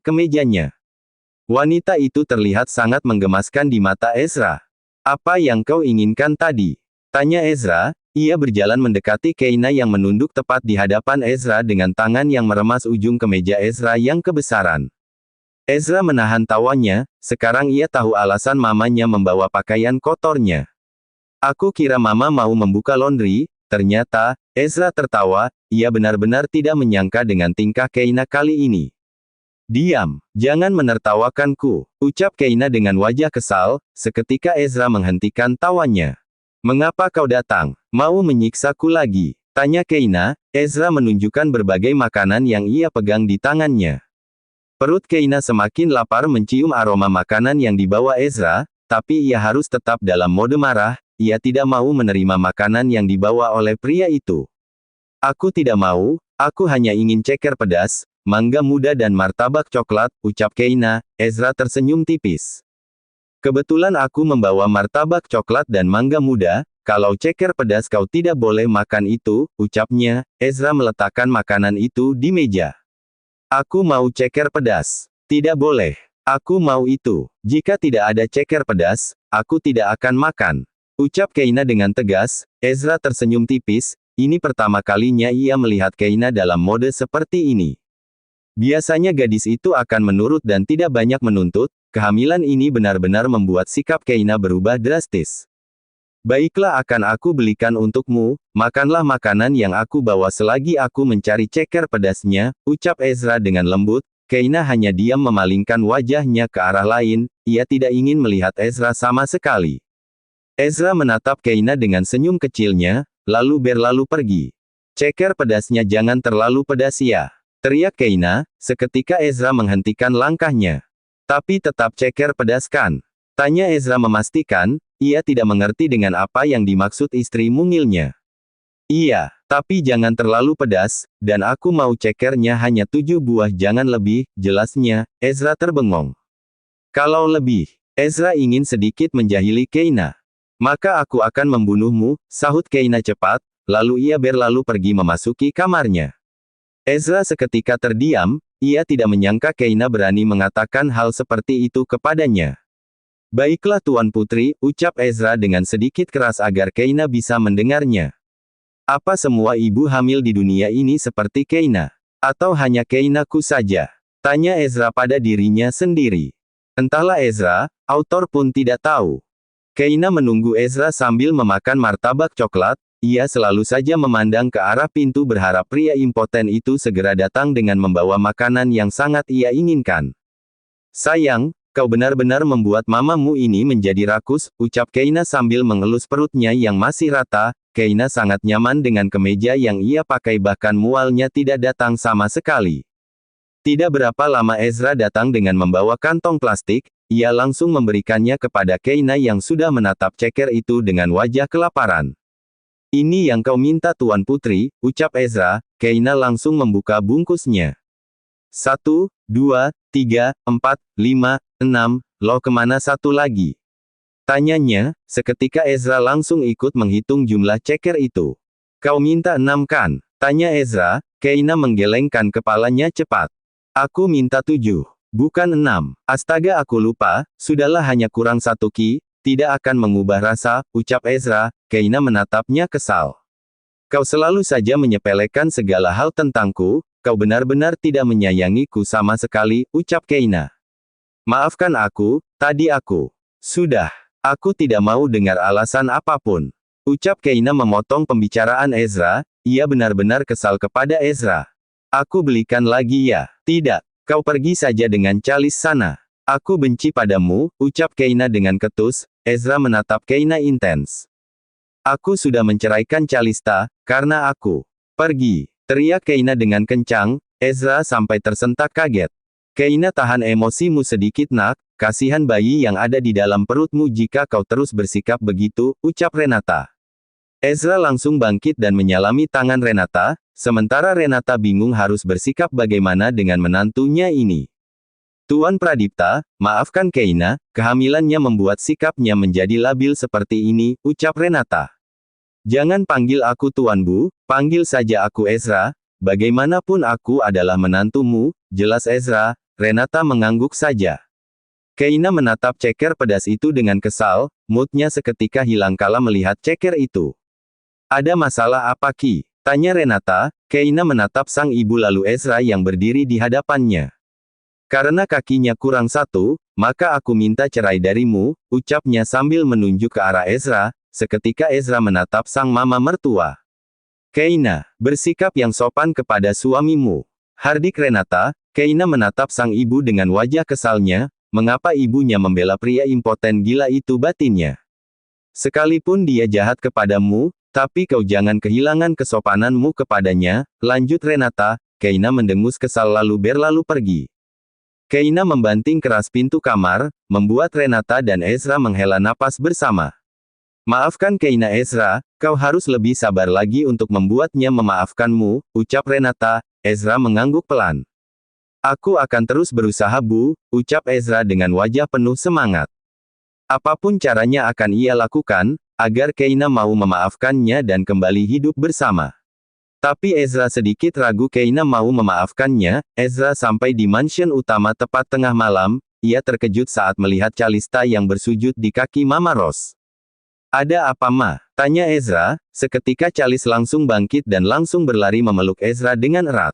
ke mejanya. Wanita itu terlihat sangat menggemaskan di mata Ezra. "Apa yang kau inginkan tadi?" tanya Ezra. Ia berjalan mendekati Keina yang menunduk tepat di hadapan Ezra dengan tangan yang meremas ujung kemeja Ezra yang kebesaran. Ezra menahan tawanya, sekarang ia tahu alasan mamanya membawa pakaian kotornya. "Aku kira mama mau membuka laundry." Ternyata, Ezra tertawa, ia benar-benar tidak menyangka dengan tingkah Keina kali ini. "Diam, jangan menertawakanku," ucap Keina dengan wajah kesal, seketika Ezra menghentikan tawanya. "Mengapa kau datang? Mau menyiksaku lagi?" tanya Keina. Ezra menunjukkan berbagai makanan yang ia pegang di tangannya. Perut Keina semakin lapar mencium aroma makanan yang dibawa Ezra, tapi ia harus tetap dalam mode marah, ia tidak mau menerima makanan yang dibawa oleh pria itu. "Aku tidak mau, aku hanya ingin ceker pedas, mangga muda dan martabak coklat," ucap Keina. Ezra tersenyum tipis. "Kebetulan aku membawa martabak coklat dan mangga muda, kalau ceker pedas kau tidak boleh makan itu," ucapnya. Ezra meletakkan makanan itu di meja. "Aku mau ceker pedas." "Tidak boleh. Aku mau itu. Jika tidak ada ceker pedas, aku tidak akan makan," ucap Keina dengan tegas. Ezra tersenyum tipis, ini pertama kalinya ia melihat Keina dalam mode seperti ini. Biasanya gadis itu akan menurut dan tidak banyak menuntut, kehamilan ini benar-benar membuat sikap Keina berubah drastis. "Baiklah, akan aku belikan untukmu, makanlah makanan yang aku bawa selagi aku mencari ceker pedasnya," ucap Ezra dengan lembut. Keina hanya diam memalingkan wajahnya ke arah lain, ia tidak ingin melihat Ezra sama sekali. Ezra menatap Keina dengan senyum kecilnya, lalu berlalu pergi. "Ceker pedasnya jangan terlalu pedas ya," teriak Keina. Seketika Ezra menghentikan langkahnya. "Tapi tetap ceker pedas kan?" tanya Ezra memastikan, ia tidak mengerti dengan apa yang dimaksud istri mungilnya. "Iya, tapi jangan terlalu pedas, dan aku mau cekernya hanya 7 buah jangan lebih," jelasnya. Ezra terbengong. "Kalau lebih," Ezra ingin sedikit menjahili Keina. "Maka aku akan membunuhmu," sahut Keina cepat, lalu ia berlalu pergi memasuki kamarnya. Ezra seketika terdiam, ia tidak menyangka Keina berani mengatakan hal seperti itu kepadanya. "Baiklah Tuan Putri," ucap Ezra dengan sedikit keras agar Keina bisa mendengarnya. "Apa semua ibu hamil di dunia ini seperti Keina? Atau hanya Keinaku saja?" tanya Ezra pada dirinya sendiri. Entahlah Ezra, autor pun tidak tahu. Keina menunggu Ezra sambil memakan martabak coklat. Ia selalu saja memandang ke arah pintu berharap pria impoten itu segera datang dengan membawa makanan yang sangat ia inginkan. "Sayang, kau benar-benar membuat mamamu ini menjadi rakus," ucap Keina sambil mengelus perutnya yang masih rata. Keina sangat nyaman dengan kemeja yang ia pakai, bahkan mualnya tidak datang sama sekali. Tidak berapa lama Ezra datang dengan membawa kantong plastik, ia langsung memberikannya kepada Keina yang sudah menatap ceker itu dengan wajah kelaparan. "Ini yang kau minta Tuan Putri," ucap Ezra. Keina langsung membuka bungkusnya. 1, 2, 3, 4, 5, 6, loh kemana satu lagi? tanyanya, seketika Ezra langsung ikut menghitung jumlah ceker itu. "Kau minta 6 kan? tanya Ezra. Keina menggelengkan kepalanya cepat. "Aku minta 7. Bukan 6. Astaga, aku lupa, sudahlah, hanya kurang 1 ki. Tidak akan mengubah rasa," ucap Ezra. Keina menatapnya kesal. "Kau selalu saja menyepelekan segala hal tentangku, kau benar-benar tidak menyayangiku sama sekali," ucap Keina. "Maafkan aku, tadi aku..." "Sudah, aku tidak mau dengar alasan apapun," ucap Keina memotong pembicaraan Ezra. Ia benar-benar kesal kepada Ezra. "Aku belikan lagi ya." "Tidak, kau pergi saja dengan Calis sana. Aku benci padamu," ucap Keina dengan ketus. Ezra menatap Keina intens. "Aku sudah menceraikan Calista, karena aku..." "Pergi!" teriak Keina dengan kencang. Ezra sampai tersentak kaget. "Keina, tahan emosimu sedikit nak, kasihan bayi yang ada di dalam perutmu jika kau terus bersikap begitu," ucap Renata. Ezra langsung bangkit dan menyalami tangan Renata, sementara Renata bingung harus bersikap bagaimana dengan menantunya ini. "Tuan Pradipta, maafkan Keina, kehamilannya membuat sikapnya menjadi labil seperti ini," ucap Renata. "Jangan panggil aku Tuan Bu, panggil saja aku Ezra. Bagaimanapun aku adalah menantumu," jelas Ezra. Renata mengangguk saja. Keina menatap ceker pedas itu dengan kesal, moodnya seketika hilang kala melihat ceker itu. Ada masalah apa Ki? Tanya Renata. Keina menatap sang ibu lalu Ezra yang berdiri di hadapannya. Karena kakinya kurang satu, maka aku minta cerai darimu, ucapnya sambil menunjuk ke arah Ezra, seketika Ezra menatap sang mama mertua. Keina, bersikap yang sopan kepada suamimu. Hardik Renata. Keina menatap sang ibu dengan wajah kesalnya, mengapa ibunya membela pria impoten gila itu batinnya. Sekalipun dia jahat kepadamu, tapi kau jangan kehilangan kesopananmu kepadanya, lanjut Renata. Keina mendengus kesal lalu berlalu pergi. Keina membanting keras pintu kamar, membuat Renata dan Ezra menghela napas bersama. Maafkan Keina Ezra, kau harus lebih sabar lagi untuk membuatnya memaafkanmu, ucap Renata. Ezra mengangguk pelan. Aku akan terus berusaha Bu, ucap Ezra dengan wajah penuh semangat. Apapun caranya akan ia lakukan, agar Keina mau memaafkannya dan kembali hidup bersama. Tapi Ezra sedikit ragu Keina mau memaafkannya. Ezra sampai di mansion utama tepat tengah malam, ia terkejut saat melihat Calista yang bersujud di kaki Mama Rose. Ada apa Ma? Tanya Ezra, seketika Calis langsung bangkit dan langsung berlari memeluk Ezra dengan erat.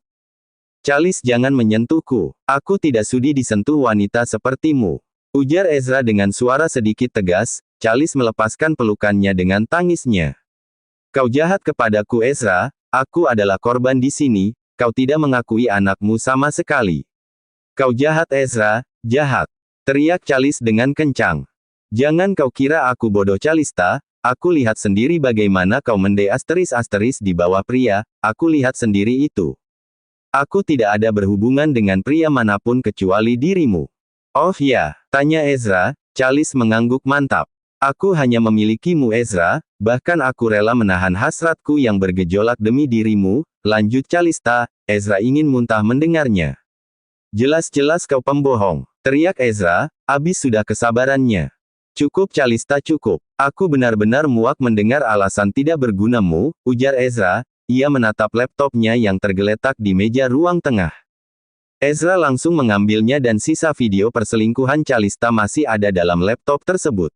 Calis jangan menyentuhku, aku tidak sudi disentuh wanita sepertimu. Ujar Ezra dengan suara sedikit tegas. Calis melepaskan pelukannya dengan tangisnya. Kau jahat kepadaku Ezra, aku adalah korban di sini, kau tidak mengakui anakmu sama sekali. Kau jahat Ezra, jahat. Teriak Calis dengan kencang. Jangan kau kira aku bodoh Calista, aku lihat sendiri bagaimana kau mendeasteris-asteris di bawah pria, aku lihat sendiri itu. Aku tidak ada berhubungan dengan pria manapun kecuali dirimu. Oh ya, tanya Ezra. Calis mengangguk mantap. Aku hanya memilikimu Ezra, bahkan aku rela menahan hasratku yang bergejolak demi dirimu, lanjut Calista. Ezra ingin muntah mendengarnya. Jelas-jelas kau pembohong, teriak Ezra, habis sudah kesabarannya. Cukup Calista cukup, aku benar-benar muak mendengar alasan tidak bergunamu, ujar Ezra. Ia menatap laptopnya yang tergeletak di meja ruang tengah. Ezra langsung mengambilnya dan sisa video perselingkuhan Calista masih ada dalam laptop tersebut.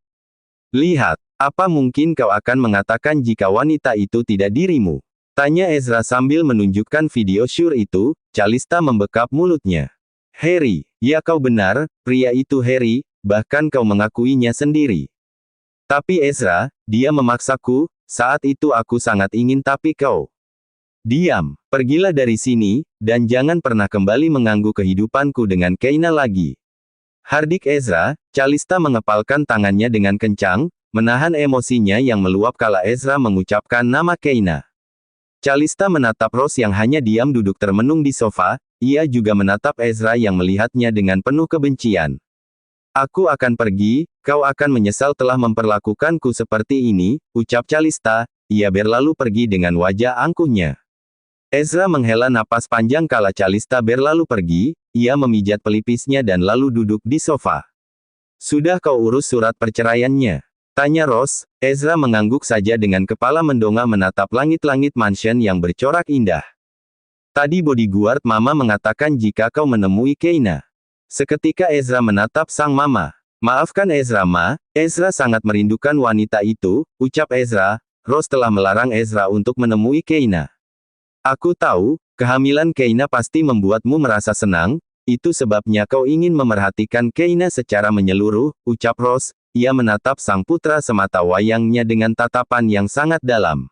Lihat, apa mungkin kau akan mengatakan jika wanita itu tidak dirimu? Tanya Ezra sambil menunjukkan video syur itu. Calista membekap mulutnya. Harry, ya kau benar, pria itu Harry, bahkan kau mengakuinya sendiri. Tapi Ezra, dia memaksaku, saat itu aku sangat ingin tapi kau. Diam, pergilah dari sini, dan jangan pernah kembali mengganggu kehidupanku dengan Keina lagi. Hardik Ezra. Calista mengepalkan tangannya dengan kencang, menahan emosinya yang meluap kala Ezra mengucapkan nama Keina. Calista menatap Rose yang hanya diam duduk termenung di sofa, ia juga menatap Ezra yang melihatnya dengan penuh kebencian. Aku akan pergi, kau akan menyesal telah memperlakukanku seperti ini, ucap Calista. Ia berlalu pergi dengan wajah angkuhnya. Ezra menghela napas panjang kala Calista berlalu pergi, ia memijat pelipisnya dan lalu duduk di sofa. Sudah kau urus surat perceraiannya? Tanya Rose. Ezra mengangguk saja dengan kepala mendongak menatap langit-langit mansion yang bercorak indah. Tadi bodyguard Mama mengatakan jika kau menemui Keina. Seketika Ezra menatap sang mama. Maafkan Ezra Ma, Ezra sangat merindukan wanita itu, ucap Ezra. Rose telah melarang Ezra untuk menemui Keina. Aku tahu, kehamilan Keina pasti membuatmu merasa senang, itu sebabnya kau ingin memerhatikan Keina secara menyeluruh, ucap Rose. Ia menatap sang putra semata wayangnya dengan tatapan yang sangat dalam.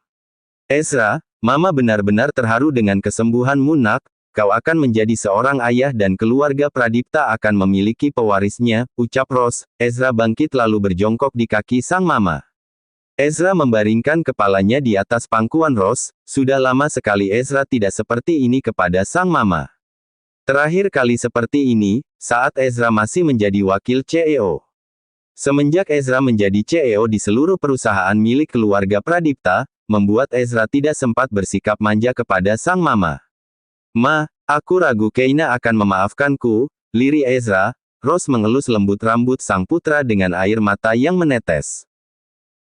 Ezra, Mama benar-benar terharu dengan kesembuhanmu nak, kau akan menjadi seorang ayah dan keluarga Pradipta akan memiliki pewarisnya, ucap Rose. Ezra bangkit lalu berjongkok di kaki sang mama. Ezra membaringkan kepalanya di atas pangkuan Rose. Sudah lama sekali Ezra tidak seperti ini kepada sang mama. Terakhir kali seperti ini, saat Ezra masih menjadi wakil CEO. Semenjak Ezra menjadi CEO di seluruh perusahaan milik keluarga Pradipta, membuat Ezra tidak sempat bersikap manja kepada sang mama. Ma, aku ragu Keina akan memaafkanku, lirih Ezra. Rose mengelus lembut rambut sang putra dengan air mata yang menetes.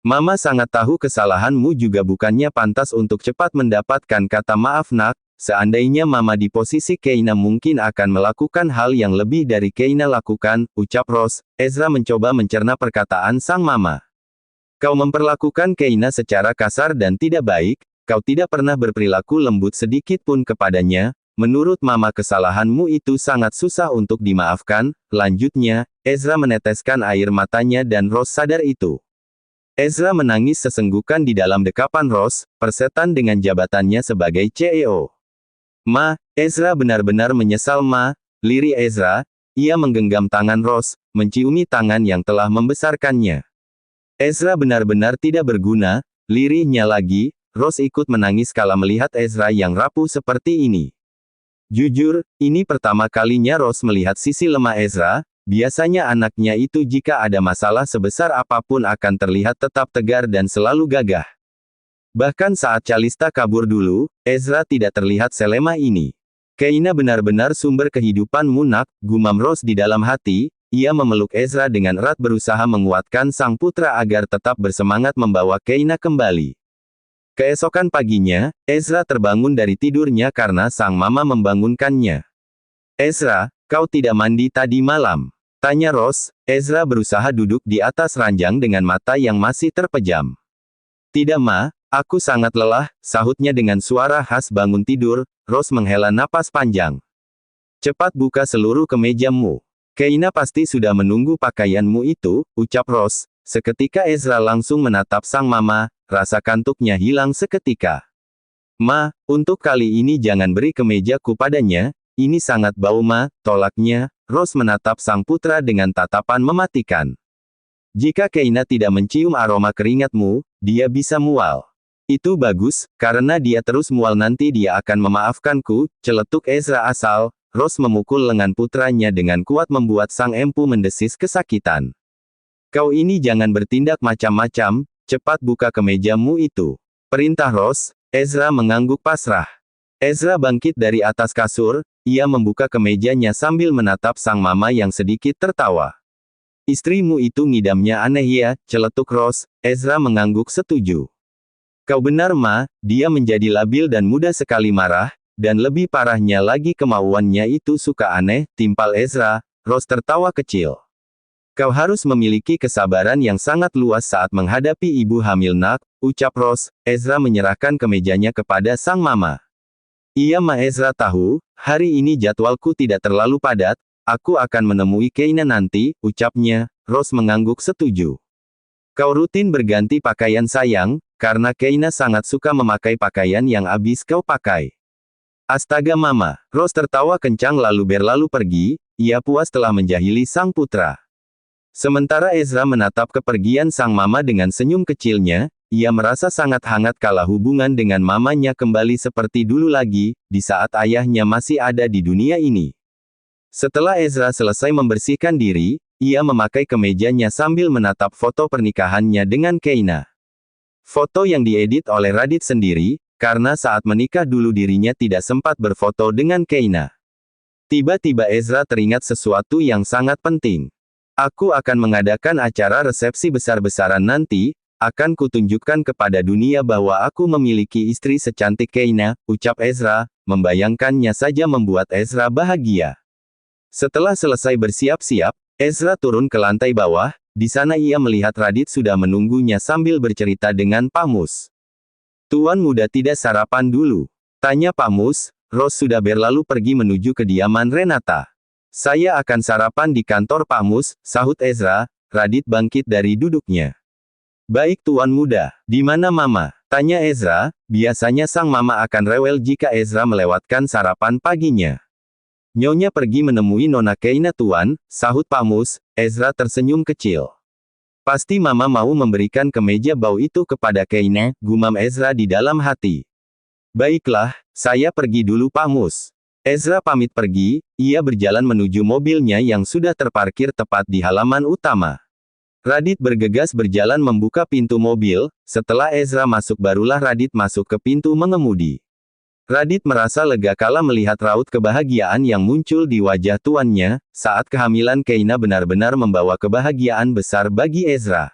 Mama sangat tahu kesalahanmu juga bukannya pantas untuk cepat mendapatkan kata maaf nak, seandainya Mama di posisi Keina mungkin akan melakukan hal yang lebih dari Keina lakukan, ucap Rose. Ezra mencoba mencerna perkataan sang Mama. Kau memperlakukan Keina secara kasar dan tidak baik, kau tidak pernah berperilaku lembut sedikit pun kepadanya. Menurut Mama kesalahanmu itu sangat susah untuk dimaafkan. Lanjutnya, Ezra meneteskan air matanya dan Rose sadar itu. Ezra menangis sesenggukan di dalam dekapan Rose, persetan dengan jabatannya sebagai CEO. Ma, Ezra benar-benar menyesal Ma, lirih Ezra. Ia menggenggam tangan Rose, menciumi tangan yang telah membesarkannya. Ezra benar-benar tidak berguna, lirihnya lagi. Rose ikut menangis kala melihat Ezra yang rapuh seperti ini. Jujur, ini pertama kalinya Rose melihat sisi lemah Ezra. Biasanya anaknya itu jika ada masalah sebesar apapun akan terlihat tetap tegar dan selalu gagah. Bahkan saat Calista kabur dulu, Ezra tidak terlihat selemah ini. Keina benar-benar sumber kehidupanmu nak, gumam Rose di dalam hati. Ia memeluk Ezra dengan erat berusaha menguatkan sang putra agar tetap bersemangat membawa Keina kembali. Keesokan paginya, Ezra terbangun dari tidurnya karena sang mama membangunkannya. Ezra, kau tidak mandi tadi malam? Tanya Rose. Ezra berusaha duduk di atas ranjang dengan mata yang masih terpejam. Tidak Ma, aku sangat lelah, sahutnya dengan suara khas bangun tidur. Rose menghela napas panjang. Cepat buka seluruh kemejamu. Keina pasti sudah menunggu pakaianmu itu, ucap Rose. Seketika Ezra langsung menatap sang mama, rasa kantuknya hilang seketika. Ma, untuk kali ini jangan beri kemejaku padanya, ini sangat bau Ma, tolaknya. Rose menatap sang putra dengan tatapan mematikan. Jika Keina tidak mencium aroma keringatmu, dia bisa mual. Itu bagus, karena dia terus mual nanti dia akan memaafkanku, celetuk Ezra asal. Rose memukul lengan putranya dengan kuat membuat sang empu mendesis kesakitan. Kau ini jangan bertindak macam-macam, cepat buka kemejamu itu. Perintah Rose. Ezra mengangguk pasrah. Ezra bangkit dari atas kasur. Ia membuka kemejanya sambil menatap sang mama yang sedikit tertawa. Istrimu itu ngidamnya aneh ya, celetuk Rose. Ezra mengangguk setuju. Kau benar Ma, dia menjadi labil dan mudah sekali marah, dan lebih parahnya lagi kemauannya itu suka aneh, timpal Ezra. Rose tertawa kecil. Kau harus memiliki kesabaran yang sangat luas saat menghadapi ibu hamil nak, ucap Rose. Ezra menyerahkan kemejanya kepada sang mama. Iya Ma, Ezra tahu, hari ini jadwalku tidak terlalu padat, aku akan menemui Keina nanti, ucapnya. Rose mengangguk setuju. Kau rutin berganti pakaian sayang, karena Keina sangat suka memakai pakaian yang habis kau pakai. Astaga Mama, Rose tertawa kencang lalu berlalu pergi, ia puas telah menjahili sang putra. Sementara Ezra menatap kepergian sang mama dengan senyum kecilnya, ia merasa sangat hangat kala hubungan dengan mamanya kembali seperti dulu lagi, di saat ayahnya masih ada di dunia ini. Setelah Ezra selesai membersihkan diri, ia memakai kemejanya sambil menatap foto pernikahannya dengan Keina. Foto yang diedit oleh Radit sendiri, karena saat menikah dulu dirinya tidak sempat berfoto dengan Keina. Tiba-tiba Ezra teringat sesuatu yang sangat penting. Aku akan mengadakan acara resepsi besar-besaran nanti, akan kutunjukkan kepada dunia bahwa aku memiliki istri secantik Keina, ucap Ezra, membayangkannya saja membuat Ezra bahagia. Setelah selesai bersiap-siap, Ezra turun ke lantai bawah, di sana ia melihat Radit sudah menunggunya sambil bercerita dengan Pak Mus. Tuan muda tidak sarapan dulu? Tanya Pak Mus. Rose sudah berlalu pergi menuju kediaman Renata. Saya akan sarapan di kantor Pak Mus, sahut Ezra. Radit bangkit dari duduknya. Baik Tuan muda, di mana Mama? Tanya Ezra. Biasanya sang Mama akan rewel jika Ezra melewatkan sarapan paginya. Nyonya pergi menemui Nona Keina Tuan, sahut Pak Mus. Ezra tersenyum kecil. Pasti Mama mau memberikan kemeja bau itu kepada Keina, gumam Ezra di dalam hati. Baiklah, saya pergi dulu Pak Mus. Ezra pamit pergi, ia berjalan menuju mobilnya yang sudah terparkir tepat di halaman utama. Radit bergegas berjalan membuka pintu mobil, setelah Ezra masuk barulah Radit masuk ke pintu mengemudi. Radit merasa lega kala melihat raut kebahagiaan yang muncul di wajah tuannya, saat kehamilan Keina benar-benar membawa kebahagiaan besar bagi Ezra.